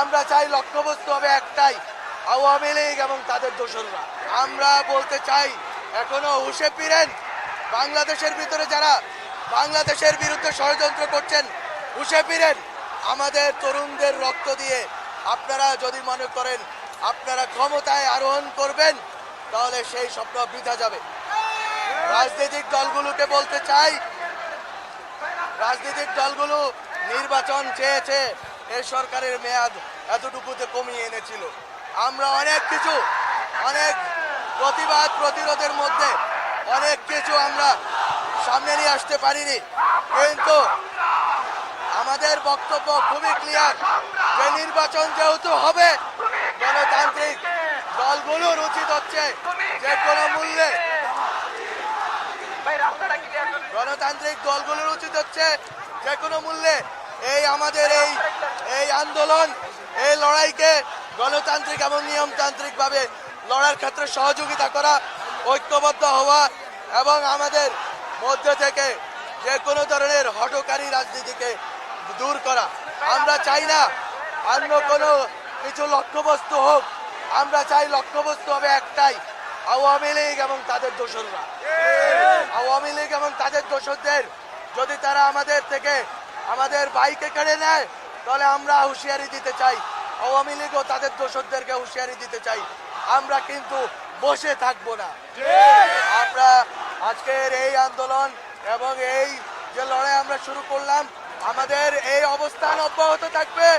আমরা চাই লক্ষ্যবস্তু হবে একটাই, আওয়ামী লীগ এবং তাদের দোসররা। আমরা বলতে চাই এখনো হুঁশে ফিরেন। বাংলাদেশের ভিতরে যারা বাংলাদেশের বিরুদ্ধে ষড়যন্ত্র করছেন, হুঁশে ফিরেন। আমাদের তরুণদের রক্ত দিয়ে আপনারা যদি মনে করেন আপনারা ক্ষমতায় আরোহণ করবেন, তাহলে সেই স্বপ্ন বৃথা যাবে। রাজনৈতিক দলগুলোকে বলতে চাই, রাজনৈতিক দলগুলো নির্বাচন চেয়েছে, এই সরকারের মেয়াদ এতটুকুতে কমিয়ে এনেছিল। আমরা অনেক কিছু, অনেক প্রতিবাদ প্রতিরোধের মধ্যে অনেক কিছু আমরা সামনে নিয়ে আসতে পারিনি, কিন্তু আমাদের বক্তব্য খুবই ক্লিয়ার যে নির্বাচন যেহেতু হবে, গণতান্ত্রিক দলগুলোর উচিত হচ্ছে যে কোনো মূল্যে, গণতান্ত্রিক দলগুলোর উচিত হচ্ছে যে কোনো মূল্যে এই আমাদের এই আন্দোলন, এই লড়াইকে গণতান্ত্রিক এবং নিয়মতান্ত্রিক ভাবে লড়ার ক্ষেত্রে সহযোগিতা করা, ঐক্যবদ্ধ হওয়া এবং আমাদের মধ্যে থেকে যে কোনো ধরনের হঠকারী রাজনীতিকে দূর করা। আমরা চাই না অন্য কোনো কিছু লক্ষ্যবস্তু হোক, আমরা চাই লক্ষ্যবস্তু হবে একটাই, আওয়ামী লীগ এবং তাদের দোসররা। আওয়ামী লীগ এবং তাদের দোসরদের যদি তারা আমাদের থেকে আমাদের বাইকে কেড়ে নেয়, তাহলে আমরা হুঁশিয়ারি দিতে চাই, আওয়ামী লীগ ও তাদের দোসরদেরকে হুঁশিয়ারি দিতে চাই, আমরা কিন্তু বসে থাকবো না। আমরা আজকের এই আন্দোলন এবং এই যে লড়াই আমরা শুরু করলাম, আমাদের এই অবস্থান অব্যাহত থাকবে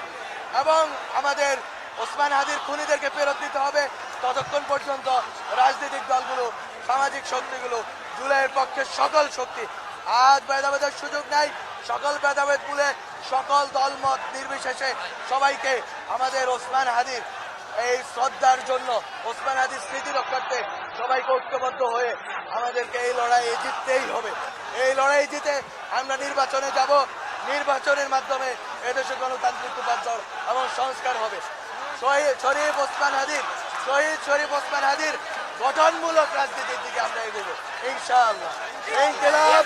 এবং আমাদের ওসমান হাদির খুনিদেরকে ফেরত দিতে হবে ততক্ষণ পর্যন্ত রাজনৈতিক দলগুলো, সামাজিক শক্তিগুলো, জুলাইয়ের পক্ষে সকল শক্তি, আজ ভেদাভেদের সুযোগ নাই, সকল ভেদাভেদ ভুলে সকল দলমত নির্বিশেষে সবাইকে আমাদের ওসমান হাদির এই শ্রদ্ধার জন্য, ওসমান হাদির স্মৃতি রক্ষার্থে সবাইকে ঐক্যবদ্ধ হয়ে আমাদেরকে এই লড়াইয়ে জিততেই হবে। এই লড়াই জিতে আমরা নির্বাচনে যাব, নির্বাচনের মাধ্যমে এদেশে গণতান্ত্রিক রূপান্তর এবং সংস্কার হবে। শহীদ শরীফ ওসমান হাদির গঠনমূলক রাজনীতির দিকে আমরা এগোবো ইনশাআল্লাহ। ইনকিলাব।